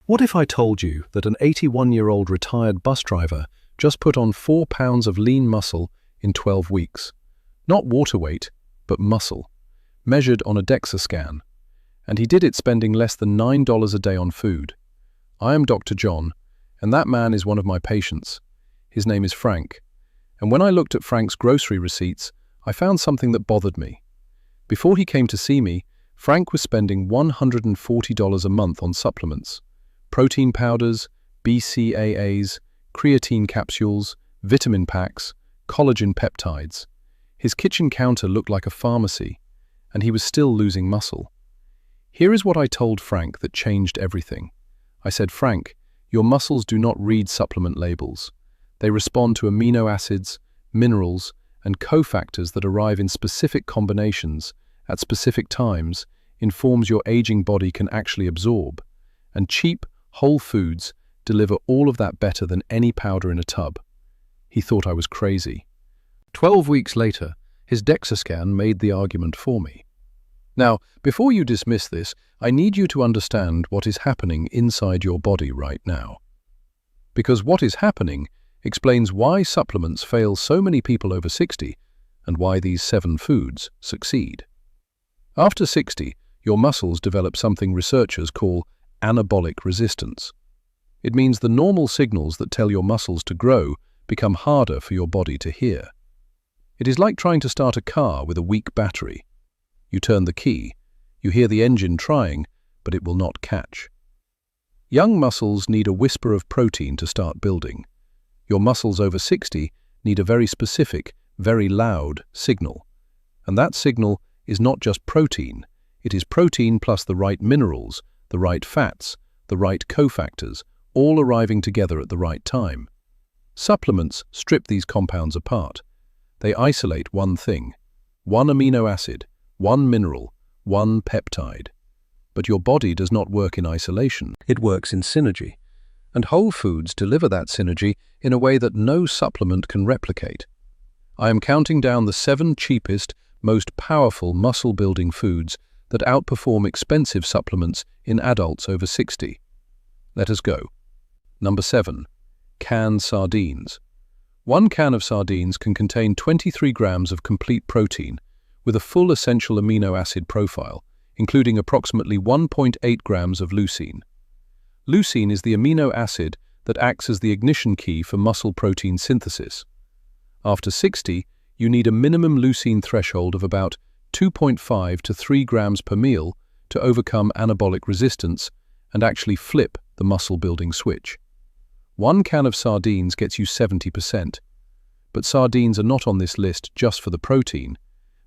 What if I told you that an 81-year-old retired bus driver just put on 4 pounds of lean muscle in 12 weeks? Not water weight, but muscle, measured on a DEXA scan. And he did it spending less than $9 a day on food. I am Dr. John, and that man is one of my patients. His name is Frank. And when I looked at Frank's grocery receipts, I found something that bothered me. Before he came to see me, Frank was spending $140 a month on supplements. Protein powders, BCAAs, creatine capsules, vitamin packs, collagen peptides. His kitchen counter looked like a pharmacy, and he was still losing muscle. Here is what I told Frank that changed everything. I said, Frank, your muscles do not read supplement labels. They respond to amino acids, minerals, and cofactors that arrive in specific combinations at specific times in forms your aging body can actually absorb. And cheap, whole foods deliver all of that better than any powder in a tub. He thought I was crazy. 12 weeks later, his DEXA scan made the argument for me. Now, before you dismiss this, I need you to understand what is happening inside your body right now. Because what is happening explains why supplements fail so many people over 60 and why these 7 foods succeed. After 60, your muscles develop something researchers call anabolic resistance. It means the normal signals that tell your muscles to grow become harder for your body to hear. It is like trying to start a car with a weak battery. You turn the key, you hear the engine trying, but it will not catch. Young muscles need a whisper of protein to start building. Your muscles over 60 need a very specific, very loud signal. And that signal is not just protein, it is protein plus the right minerals, the right fats, the right cofactors, all arriving together at the right time. Supplements strip these compounds apart. They isolate one thing, one amino acid, one mineral, one peptide. But your body does not work in isolation. It works in synergy. And whole foods deliver that synergy in a way that no supplement can replicate. I am counting down the 7 cheapest, most powerful muscle-building foods that outperform expensive supplements in adults over 60. Let us go. Number 7. Canned sardines. 1 can of sardines can contain 23 grams of complete protein with a full essential amino acid profile, including approximately 1.8 grams of leucine. Leucine is the amino acid that acts as the ignition key for muscle protein synthesis. After 60, you need a minimum leucine threshold of about 2.5 to 3 grams per meal to overcome anabolic resistance and actually flip the muscle-building switch. 1 can of sardines gets you 70%. But sardines are not on this list just for the protein.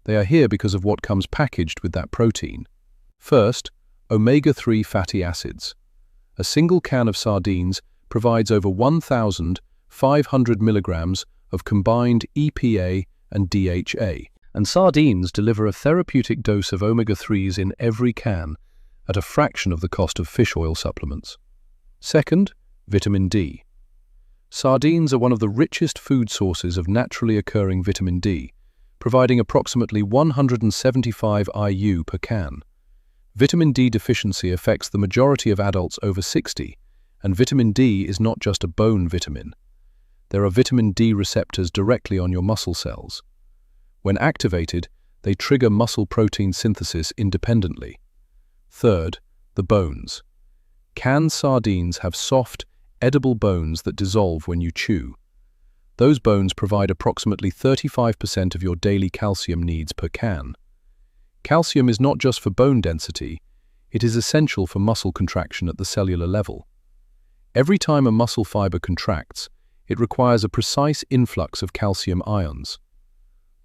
They are here because of what comes packaged with that protein. First, omega-3 fatty acids. A single can of sardines provides over 1,500 milligrams of combined EPA and DHA. And sardines deliver a therapeutic dose of omega-3s in every can at a fraction of the cost of fish oil supplements. Second, vitamin D. Sardines are one of the richest food sources of naturally occurring vitamin D, providing approximately 175 IU per can. Vitamin D deficiency affects the majority of adults over 60, and vitamin D is not just a bone vitamin. There are vitamin D receptors directly on your muscle cells. When activated, they trigger muscle protein synthesis independently. Third, the bones. Canned sardines have soft, edible bones that dissolve when you chew. Those bones provide approximately 35% of your daily calcium needs per can. Calcium is not just for bone density, it is essential for muscle contraction at the cellular level. Every time a muscle fiber contracts, it requires a precise influx of calcium ions.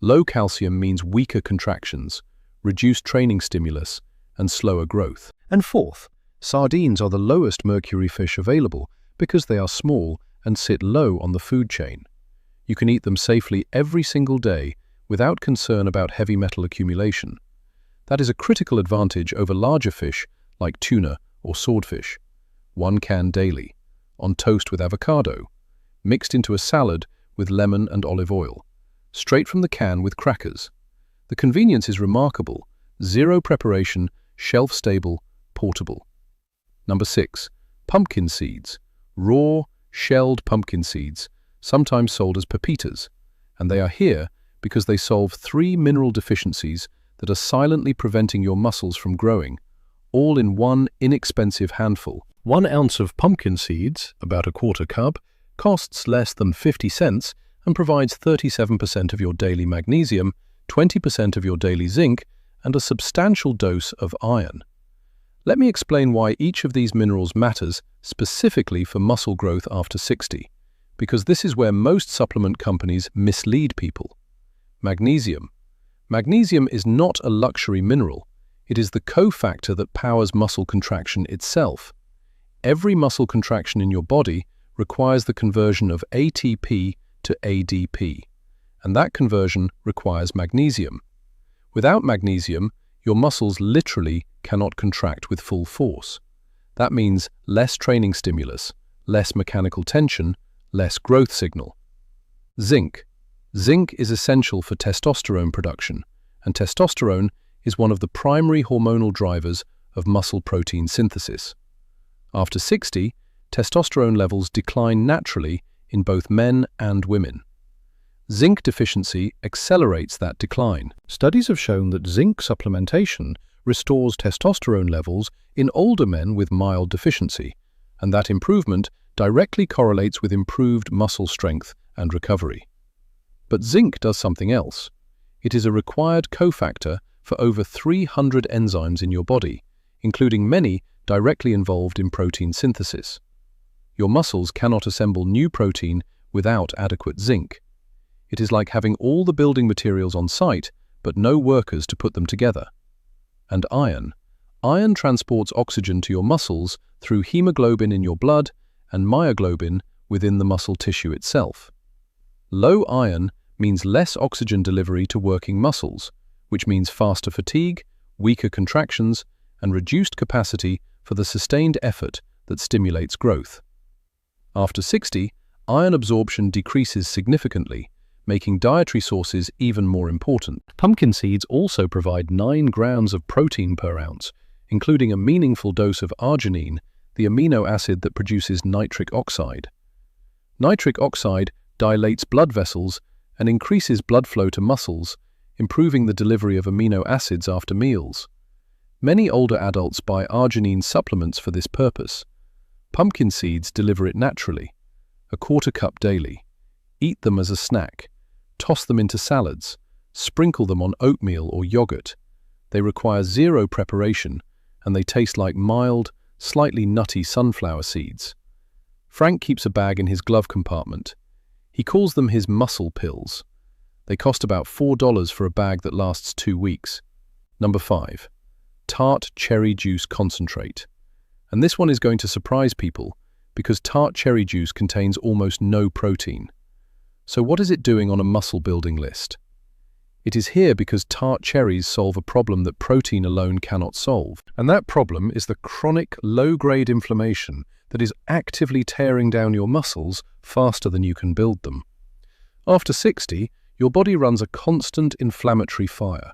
Low calcium means weaker contractions, reduced training stimulus, and slower growth. And fourth, sardines are the lowest mercury fish available because they are small and sit low on the food chain. You can eat them safely every single day without concern about heavy metal accumulation. That is a critical advantage over larger fish like tuna or swordfish. 1 can daily, on toast with avocado, mixed into a salad with lemon and olive oil, straight from the can with crackers. The convenience is remarkable, 0 preparation, shelf-stable, portable. Number 6. Pumpkin seeds, raw, shelled pumpkin seeds, sometimes sold as pepitas, and they are here because they solve 3 mineral deficiencies that are silently preventing your muscles from growing, all in one inexpensive handful. 1 ounce of pumpkin seeds, about a quarter cup, costs less than 50 cents and provides 37% of your daily magnesium, 20% of your daily zinc, and a substantial dose of iron. Let me explain why each of these minerals matters specifically for muscle growth after 60, because this is where most supplement companies mislead people. Magnesium. Magnesium is not a luxury mineral. It is the cofactor that powers muscle contraction itself. Every muscle contraction in your body requires the conversion of ATP to ADP, and that conversion requires magnesium. Without magnesium, your muscles literally cannot contract with full force. That means less training stimulus, less mechanical tension, less growth signal. Zinc. Zinc is essential for testosterone production, and testosterone is one of the primary hormonal drivers of muscle protein synthesis. After 60, testosterone levels decline naturally in both men and women. Zinc deficiency accelerates that decline. Studies have shown that zinc supplementation restores testosterone levels in older men with mild deficiency, and that improvement directly correlates with improved muscle strength and recovery. But zinc does something else. It is a required cofactor for over 300 enzymes in your body, including many directly involved in protein synthesis. Your muscles cannot assemble new protein without adequate zinc. It is like having all the building materials on site, but no workers to put them together. And iron. Iron transports oxygen to your muscles through hemoglobin in your blood and myoglobin within the muscle tissue itself. Low iron means less oxygen delivery to working muscles, which means faster fatigue, weaker contractions, and reduced capacity for the sustained effort that stimulates growth. After 60, iron absorption decreases significantly, making dietary sources even more important. Pumpkin seeds also provide 9 grams of protein per ounce, including a meaningful dose of arginine, the amino acid that produces nitric oxide. Nitric oxide dilates blood vessels and increases blood flow to muscles, improving the delivery of amino acids after meals. Many older adults buy arginine supplements for this purpose. Pumpkin seeds deliver it naturally, a quarter cup daily. Eat them as a snack. Toss them into salads. Sprinkle them on oatmeal or yogurt. They require 0 preparation, and they taste like mild, slightly nutty sunflower seeds. Frank keeps a bag in his glove compartment. He calls them his muscle pills. They cost about $4 for a bag that lasts 2 weeks. Number 5. Tart cherry juice concentrate. And this one is going to surprise people because tart cherry juice contains almost no protein. So what is it doing on a muscle-building list? It is here because tart cherries solve a problem that protein alone cannot solve. And that problem is the chronic, low-grade inflammation that is actively tearing down your muscles faster than you can build them. After 60, your body runs a constant inflammatory fire.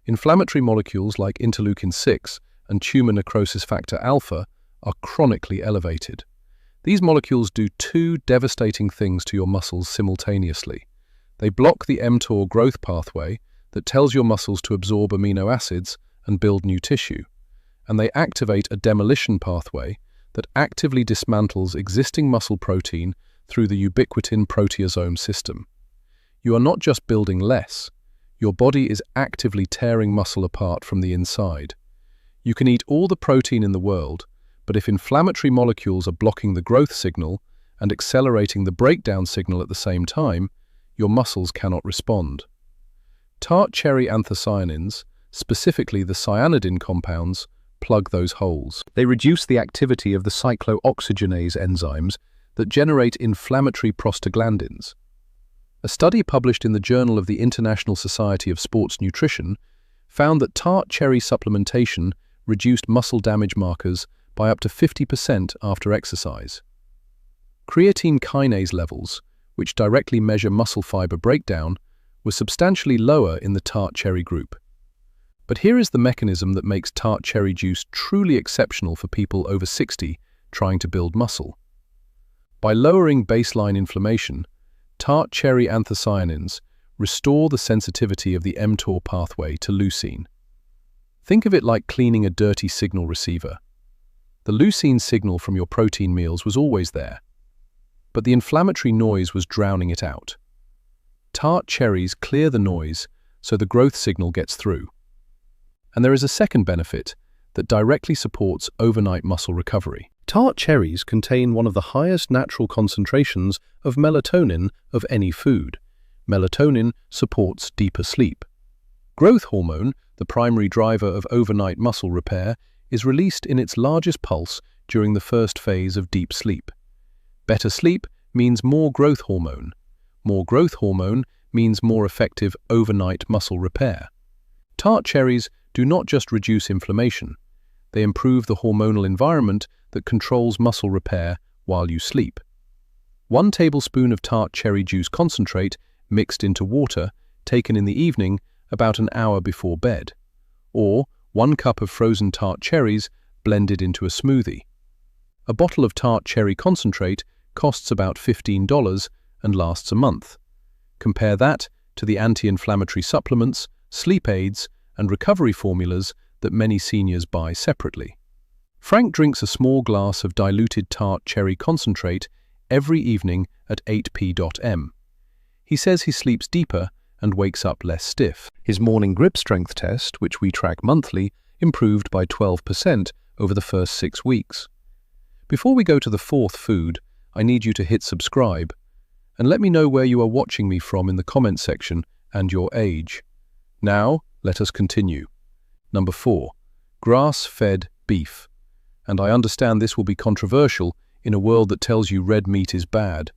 Inflammatory molecules like interleukin-6 and tumor necrosis factor alpha are chronically elevated. These molecules do 2 devastating things to your muscles simultaneously. They block the mTOR growth pathway that tells your muscles to absorb amino acids and build new tissue, and they activate a demolition pathway that actively dismantles existing muscle protein through the ubiquitin proteasome system. You are not just building less, your body is actively tearing muscle apart from the inside. You can eat all the protein in the world, but if inflammatory molecules are blocking the growth signal and accelerating the breakdown signal at the same time, your muscles cannot respond. Tart cherry anthocyanins, specifically the cyanidin compounds, plug those holes. They reduce the activity of the cyclooxygenase enzymes that generate inflammatory prostaglandins. A study published in the Journal of the International Society of Sports Nutrition found that tart cherry supplementation reduced muscle damage markers by up to 50% after exercise. Creatine kinase levels, which directly measure muscle fiber breakdown, were substantially lower in the tart cherry group. But here is the mechanism that makes tart cherry juice truly exceptional for people over 60 trying to build muscle. By lowering baseline inflammation, tart cherry anthocyanins restore the sensitivity of the mTOR pathway to leucine. Think of it like cleaning a dirty signal receiver. The leucine signal from your protein meals was always there, but the inflammatory noise was drowning it out. Tart cherries clear the noise so the growth signal gets through. And there is a second benefit that directly supports overnight muscle recovery. Tart cherries contain one of the highest natural concentrations of melatonin of any food. Melatonin supports deeper sleep. Growth hormone, the primary driver of overnight muscle repair, is released in its largest pulse during the first phase of deep sleep. Better sleep means more growth hormone. More growth hormone means more effective overnight muscle repair. Tart cherries do not just reduce inflammation, they improve the hormonal environment that controls muscle repair while you sleep. 1 tablespoon of tart cherry juice concentrate mixed into water, taken in the evening about an hour before bed. Or 1 cup of frozen tart cherries blended into a smoothie. A bottle of tart cherry concentrate costs about $15 and lasts a month. Compare that to the anti-inflammatory supplements, sleep aids, and recovery formulas that many seniors buy separately. Frank drinks a small glass of diluted tart cherry concentrate every evening at 8 p.m. He says he sleeps deeper and wakes up less stiff. His morning grip strength test, which we track monthly, improved by 12% over the first 6 weeks. Before we go to the fourth food, I need you to hit subscribe and let me know where you are watching me from in the comment section and your age. Now, let us continue. Number 4. Grass-fed beef. And I understand this will be controversial in a world that tells you red meat is bad.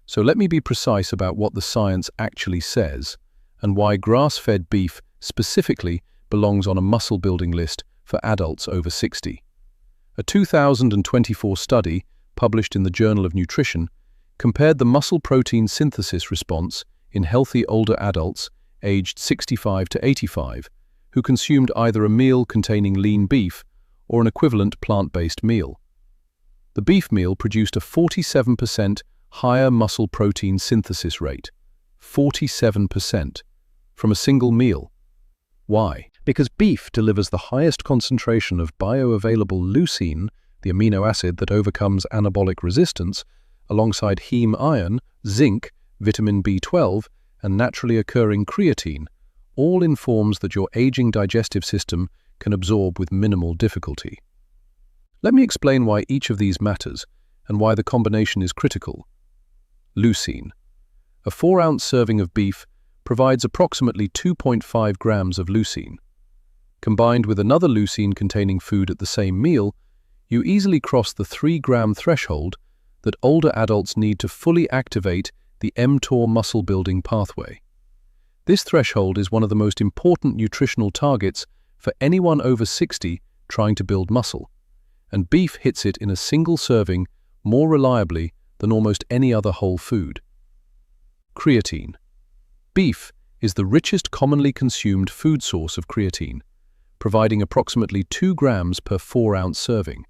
So let me be precise about what the science actually says and why grass-fed beef specifically belongs on a muscle-building list for adults over 60. A 2024 study, published in the Journal of Nutrition, compared the muscle protein synthesis response in healthy older adults aged 65 to 85 who consumed either a meal containing lean beef or an equivalent plant-based meal. The beef meal produced a 47% higher muscle protein synthesis rate, 47%, from a single meal. Why? Because beef delivers the highest concentration of bioavailable leucine, the amino acid that overcomes anabolic resistance, alongside heme iron, zinc, vitamin B12, and naturally occurring creatine, all in forms that your aging digestive system can absorb with minimal difficulty. Let me explain why each of these matters and why the combination is critical. Leucine. A 4-ounce serving of beef provides approximately 2.5 grams of leucine. Combined with another leucine-containing food at the same meal, you easily cross the 3-gram threshold that older adults need to fully activate the mTOR muscle-building pathway. This threshold is one of the most important nutritional targets for anyone over 60 trying to build muscle, and beef hits it in a single serving more reliably than almost any other whole food. Creatine. Beef is the richest commonly consumed food source of creatine, providing approximately 2 grams per 4-ounce serving.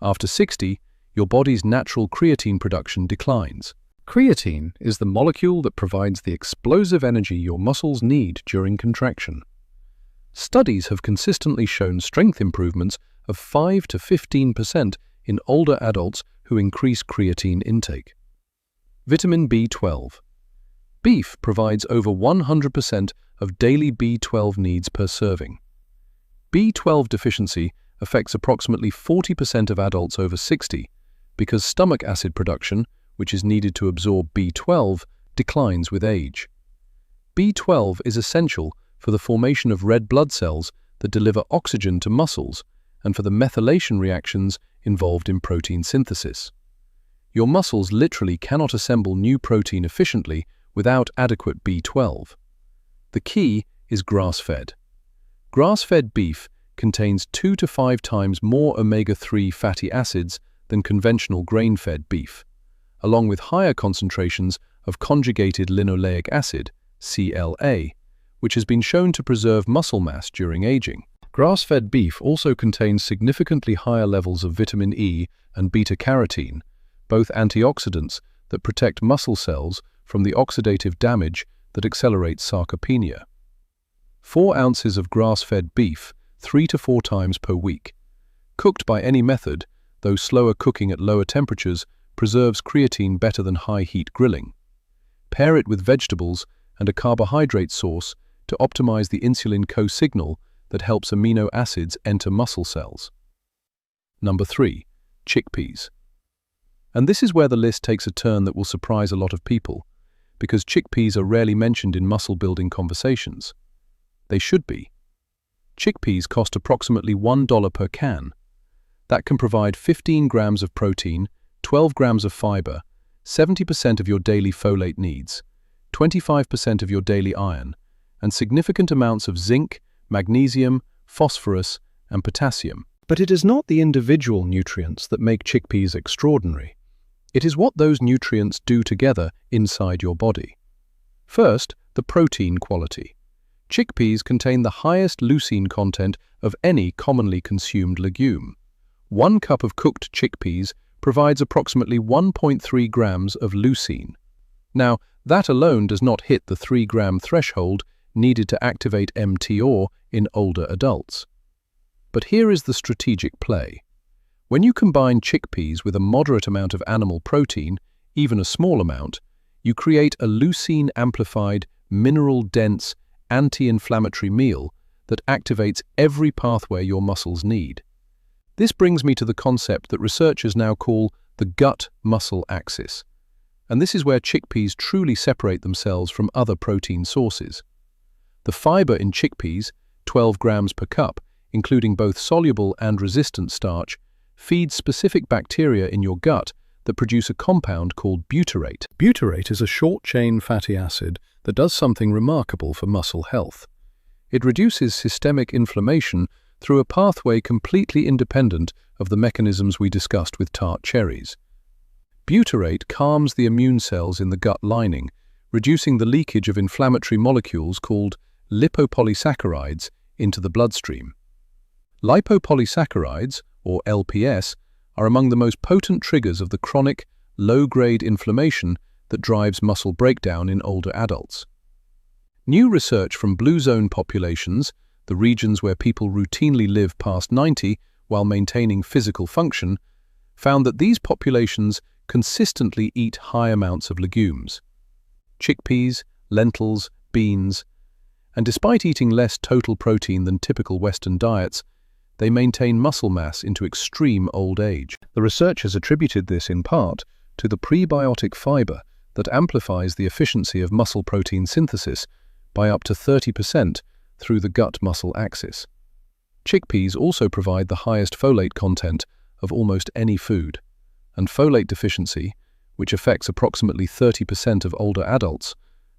After 60, your body's natural creatine production declines. Creatine is the molecule that provides the explosive energy your muscles need during contraction. Studies have consistently shown strength improvements of 5 to 15% in older adults who increase creatine intake. Vitamin B12. Beef provides over 100% of daily B12 needs per serving. B12 deficiency affects approximately 40% of adults over 60 because stomach acid production, which is needed to absorb B12, declines with age. B12 is essential for the formation of red blood cells that deliver oxygen to muscles and for the methylation reactions involved in protein synthesis. Your muscles literally cannot assemble new protein efficiently without adequate B12. The key is grass-fed. Grass-fed beef contains 2 to 5 times more omega-3 fatty acids than conventional grain-fed beef, along with higher concentrations of conjugated linoleic acid, CLA, which has been shown to preserve muscle mass during aging. Grass-fed beef also contains significantly higher levels of vitamin E and beta-carotene, both antioxidants that protect muscle cells from the oxidative damage that accelerates sarcopenia. 4 ounces of grass-fed beef 3 to 4 times per week. Cooked by any method, though slower cooking at lower temperatures preserves creatine better than high-heat grilling. Pair it with vegetables and a carbohydrate source to optimize the insulin co-signal that helps amino acids enter muscle cells. Number 3. Chickpeas. And this is where the list takes a turn that will surprise a lot of people, because chickpeas are rarely mentioned in muscle-building conversations. They should be. Chickpeas cost approximately $1 per can. That can provide 15 grams of protein, 12 grams of fiber, 70% of your daily folate needs, 25% of your daily iron, and significant amounts of zinc, magnesium, phosphorus, and potassium. But it is not the individual nutrients that make chickpeas extraordinary. It is what those nutrients do together inside your body. First, the protein quality. Chickpeas contain the highest leucine content of any commonly consumed legume. 1 cup of cooked chickpeas provides approximately 1.3 grams of leucine. Now, that alone does not hit the 3-gram threshold needed to activate mTOR in older adults. But here is the strategic play. When you combine chickpeas with a moderate amount of animal protein, even a small amount, you create a leucine-amplified, mineral-dense, anti-inflammatory meal that activates every pathway your muscles need. This brings me to the concept that researchers now call the gut-muscle axis. And this is where chickpeas truly separate themselves from other protein sources. The fiber in chickpeas, 12 grams per cup, including both soluble and resistant starch, feeds specific bacteria in your gut that produce a compound called butyrate. Butyrate is a short-chain fatty acid that does something remarkable for muscle health. It reduces systemic inflammation through a pathway completely independent of the mechanisms we discussed with tart cherries. Butyrate calms the immune cells in the gut lining, reducing the leakage of inflammatory molecules called lipopolysaccharides into the bloodstream. Lipopolysaccharides, or LPS, are among the most potent triggers of the chronic, low-grade inflammation that drives muscle breakdown in older adults. New research from blue zone populations, the regions where people routinely live past 90 while maintaining physical function, found that these populations consistently eat high amounts of legumes, chickpeas, lentils, beans, and despite eating less total protein than typical Western diets, they maintain muscle mass into extreme old age. The researchers attributed this in part to the prebiotic fiber that amplifies the efficiency of muscle protein synthesis by up to 30% through the gut-muscle axis. Chickpeas also provide the highest folate content of almost any food, and folate deficiency, which affects approximately 30% of older adults,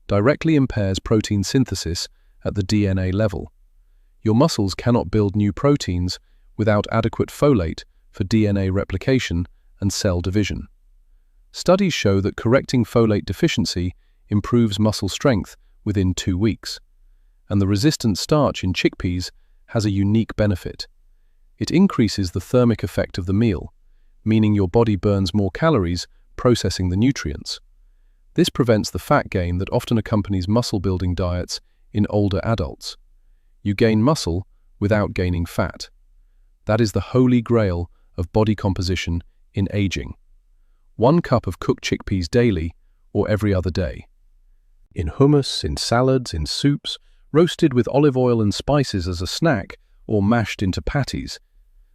directly impairs protein synthesis at the DNA level. Your muscles cannot build new proteins without adequate folate for DNA replication and cell division. Studies show that correcting folate deficiency improves muscle strength within 2 weeks, and the resistant starch in chickpeas has a unique benefit. It increases the thermic effect of the meal, meaning your body burns more calories processing the nutrients. This prevents the fat gain that often accompanies muscle-building diets in older adults. You gain muscle without gaining fat. That is the holy grail of body composition in aging. 1 cup of cooked chickpeas daily or every other day. In hummus, in salads, in soups, roasted with olive oil and spices as a snack, or mashed into patties.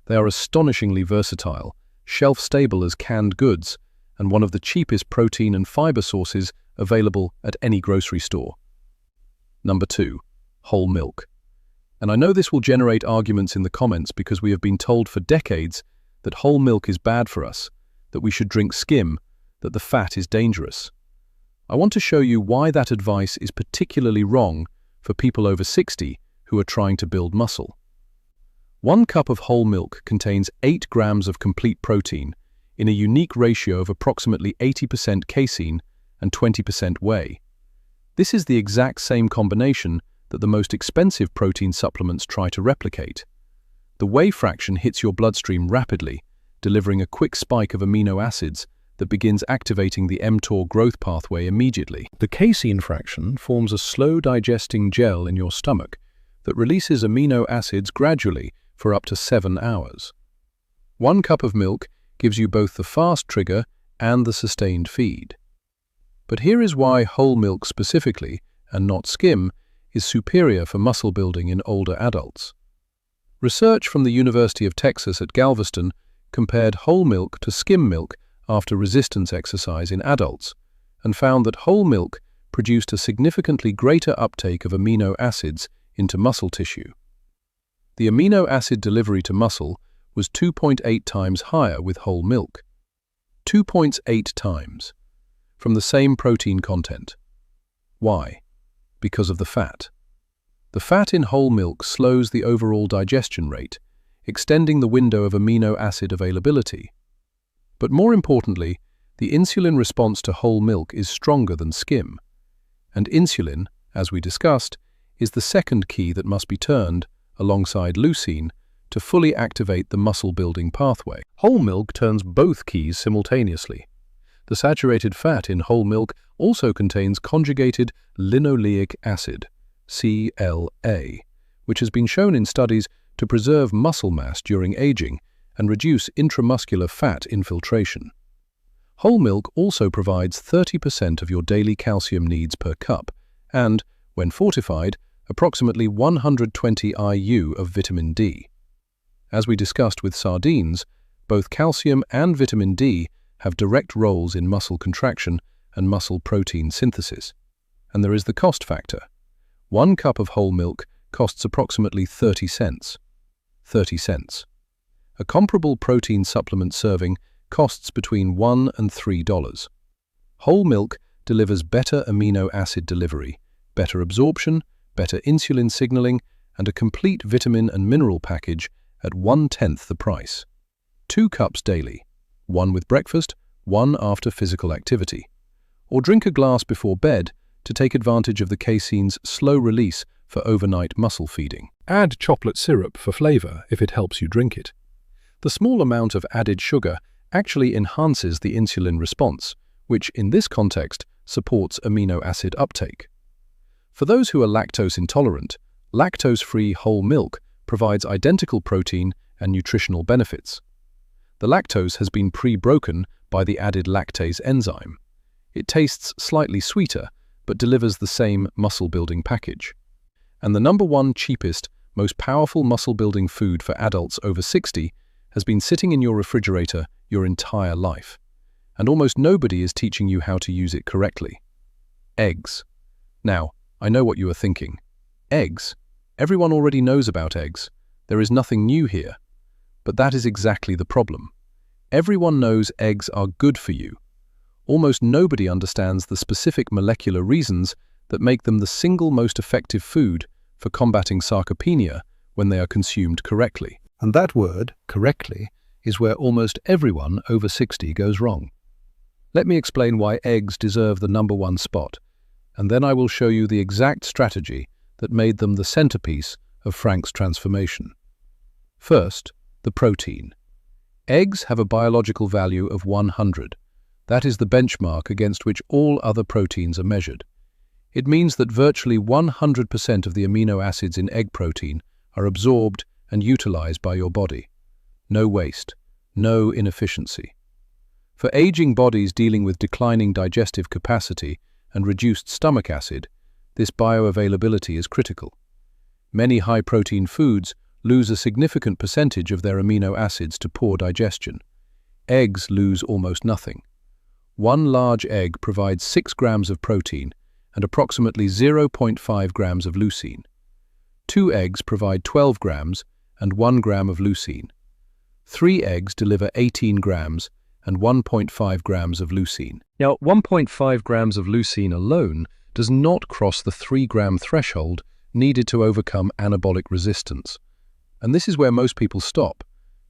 They are astonishingly versatile, shelf-stable as canned goods, and one of the cheapest protein and fiber sources available at any grocery store. Number 2. Whole milk. And I know this will generate arguments in the comments because we have been told for decades that whole milk is bad for us, that we should drink skim, that the fat is dangerous. I want to show you why that advice is particularly wrong for people over 60 who are trying to build muscle. 1 cup of whole milk contains 8 grams of complete protein in a unique ratio of approximately 80% casein and 20% whey. This is the exact same combination that the most expensive protein supplements try to replicate. The whey fraction hits your bloodstream rapidly, delivering a quick spike of amino acids that begins activating the mTOR growth pathway immediately. The casein fraction forms a slow-digesting gel in your stomach that releases amino acids gradually for up to 7 hours. 1 cup of milk gives you both the fast trigger and the sustained feed. But here is why whole milk specifically, and not skim, is superior for muscle building in older adults. Research from the University of Texas at Galveston compared whole milk to skim milk after resistance exercise in adults, and found that whole milk produced a significantly greater uptake of amino acids into muscle tissue. The amino acid delivery to muscle was 2.8 times higher with whole milk. 2.8 times. From the same protein content. Why? Because of the fat. The fat in whole milk slows the overall digestion rate, extending the window of amino acid availability. But more importantly, the insulin response to whole milk is stronger than skim. And insulin, as we discussed, is the second key that must be turned, alongside leucine, to fully activate the muscle-building pathway. Whole milk turns both keys simultaneously. The saturated fat in whole milk also contains conjugated linoleic acid, CLA, which has been shown in studies to preserve muscle mass during aging and reduce intramuscular fat infiltration. Whole milk also provides 30% of your daily calcium needs per cup and, when fortified, approximately 120 IU of vitamin D. As we discussed with sardines, both calcium and vitamin D have direct roles in muscle contraction and muscle protein synthesis. And there is the cost factor. 1 cup of whole milk costs approximately 30 cents. 30 cents. A comparable protein supplement serving costs between $1 and $3. Whole milk delivers better amino acid delivery, better absorption, better insulin signaling, and a complete vitamin and mineral package at 1/10 the price. 2 cups daily, 1 with breakfast, 1 after physical activity. Or drink a glass before bed to take advantage of the casein's slow release for overnight muscle feeding. Add chocolate syrup for flavor if it helps you drink it. The small amount of added sugar actually enhances the insulin response, which in this context supports amino acid uptake. For those who are lactose intolerant, lactose-free whole milk provides identical protein and nutritional benefits. The lactose has been pre-broken by the added lactase enzyme. It tastes slightly sweeter, but delivers the same muscle-building package. And the number one cheapest, most powerful muscle-building food for adults over 60 has been sitting in your refrigerator your entire life. And almost nobody is teaching you how to use it correctly. Eggs. Now, I know what you are thinking. Eggs? Everyone already knows about eggs. There is nothing new here. But that is exactly the problem. Everyone knows eggs are good for you. Almost nobody understands the specific molecular reasons that make them the single most effective food for combating sarcopenia when they are consumed correctly. And that word, correctly, is where almost everyone over 60 goes wrong. Let me explain why eggs deserve the number one spot, and then I will show you the exact strategy that made them the centerpiece of Frank's transformation. First, the protein. Eggs have a biological value of 100. That is the benchmark against which all other proteins are measured. It means that virtually 100% of the amino acids in egg protein are absorbed and utilized by your body. No waste, no inefficiency. For aging bodies dealing with declining digestive capacity and reduced stomach acid, this bioavailability is critical. Many high-protein foods lose a significant percentage of their amino acids to poor digestion. Eggs lose almost nothing. 1 large egg provides 6 grams of protein and approximately 0.5 grams of leucine. 2 eggs provide 12 grams and 1 gram of leucine. 3 eggs deliver 18 grams and 1.5 grams of leucine. Now, 1.5 grams of leucine alone does not cross the 3-gram threshold needed to overcome anabolic resistance. And this is where most people stop.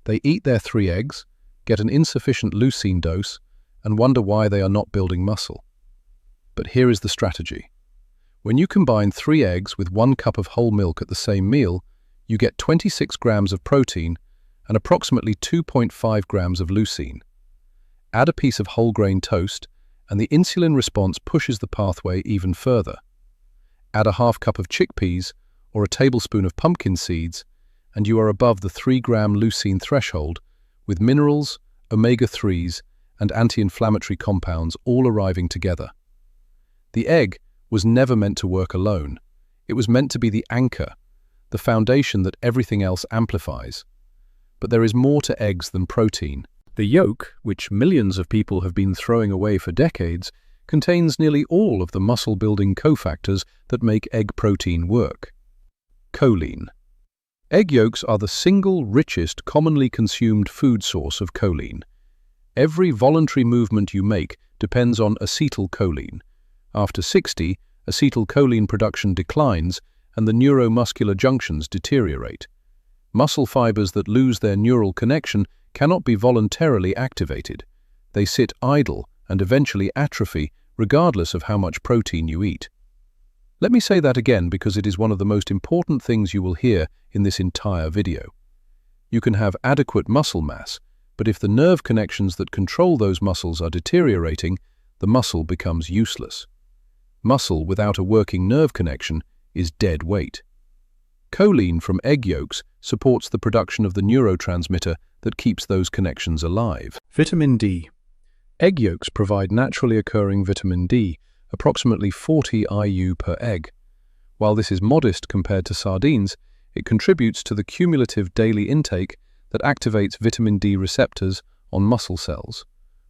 They eat their 3 eggs, get an insufficient leucine dose, and wonder why they are not building muscle. But here is the strategy. When you combine 3 eggs with 1 cup of whole milk at the same meal, you get 26 grams of protein and approximately 2.5 grams of leucine. Add a piece of whole grain toast, and the insulin response pushes the pathway even further. Add a half cup of chickpeas or a tablespoon of pumpkin seeds, and you are above the 3-gram leucine threshold, with minerals, omega-3s, and anti-inflammatory compounds all arriving together. The egg was never meant to work alone. It was meant to be the anchor, the foundation that everything else amplifies. But there is more to eggs than protein. The yolk, which millions of people have been throwing away for decades, contains nearly all of the muscle-building cofactors that make egg protein work. Choline. Egg yolks are the single richest commonly consumed food source of choline. Every voluntary movement you make depends on acetylcholine. After 60, acetylcholine production declines and the neuromuscular junctions deteriorate. Muscle fibers that lose their neural connection cannot be voluntarily activated. They sit idle and eventually atrophy regardless of how much protein you eat. Let me say that again because it is one of the most important things you will hear in this entire video. You can have adequate muscle mass, but if the nerve connections that control those muscles are deteriorating, the muscle becomes useless. Muscle without a working nerve connection is dead weight. Choline from egg yolks supports the production of the neurotransmitter that keeps those connections alive. Vitamin D. Egg yolks provide naturally occurring vitamin D, approximately 40 IU per egg. While this is modest compared to sardines, it contributes to the cumulative daily intake that activates vitamin D receptors on muscle cells.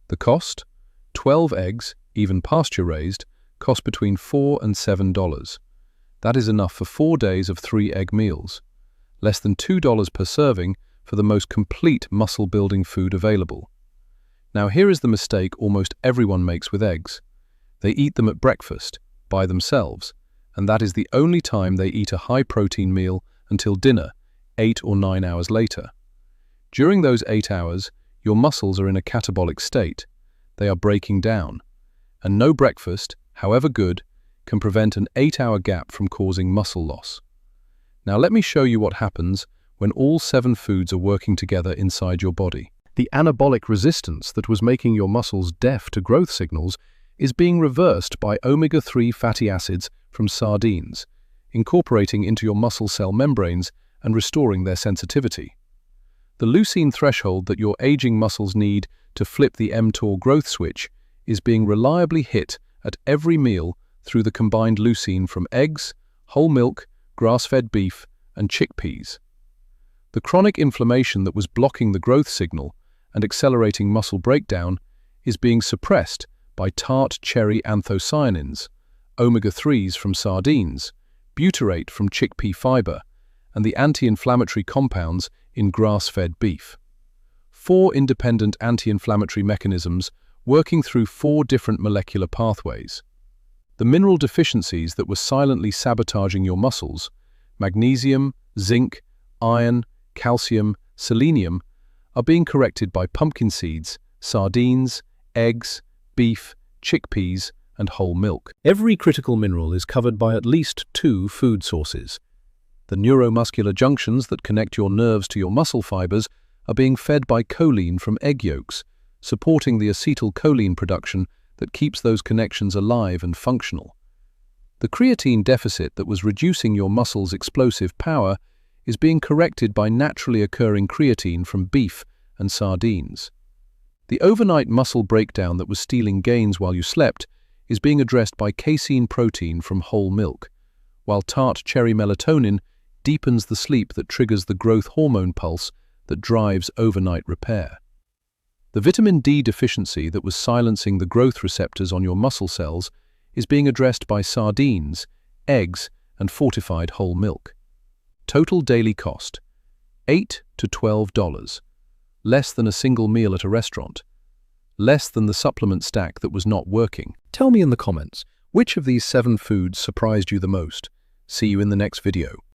The cost? 12 eggs, even pasture-raised, cost between $4 and $7. That is enough for 4 days of 3 egg meals. Less than $2 per serving for the most complete muscle-building food available. Now here is the mistake almost everyone makes with eggs. They eat them at breakfast, by themselves, and that is the only time they eat a high-protein meal until dinner, 8 or 9 hours later. During those 8 hours, your muscles are in a catabolic state. They are breaking down, and no breakfast, however good, can prevent an 8-hour gap from causing muscle loss. Now let me show you what happens when all 7 foods are working together inside your body. The anabolic resistance that was making your muscles deaf to growth signals is being reversed by omega-3 fatty acids from sardines, incorporating into your muscle cell membranes and restoring their sensitivity. The leucine threshold that your aging muscles need to flip the mTOR growth switch is being reliably hit at every meal through the combined leucine from eggs, whole milk, grass-fed beef, and chickpeas. The chronic inflammation that was blocking the growth signal and accelerating muscle breakdown is being suppressed by tart cherry anthocyanins, omega-3s from sardines, butyrate from chickpea fiber, and the anti-inflammatory compounds in grass-fed beef. 4 independent anti-inflammatory mechanisms working through 4 different molecular pathways. The mineral deficiencies that were silently sabotaging your muscles, magnesium, zinc, iron, calcium, selenium, are being corrected by pumpkin seeds, sardines, eggs, beef, chickpeas, and whole milk. Every critical mineral is covered by at least 2 food sources. The neuromuscular junctions that connect your nerves to your muscle fibers are being fed by choline from egg yolks, supporting the acetylcholine production that keeps those connections alive and functional. The creatine deficit that was reducing your muscles' explosive power is being corrected by naturally occurring creatine from beef and sardines. The overnight muscle breakdown that was stealing gains while you slept is being addressed by casein protein from whole milk, while tart cherry melatonin deepens the sleep that triggers the growth hormone pulse that drives overnight repair. The vitamin D deficiency that was silencing the growth receptors on your muscle cells is being addressed by sardines, eggs, and fortified whole milk. Total daily cost: $8 to $12, less than a single meal at a restaurant, less than the supplement stack that was not working. Tell me in the comments, which of these 7 foods surprised you the most? See you in the next video.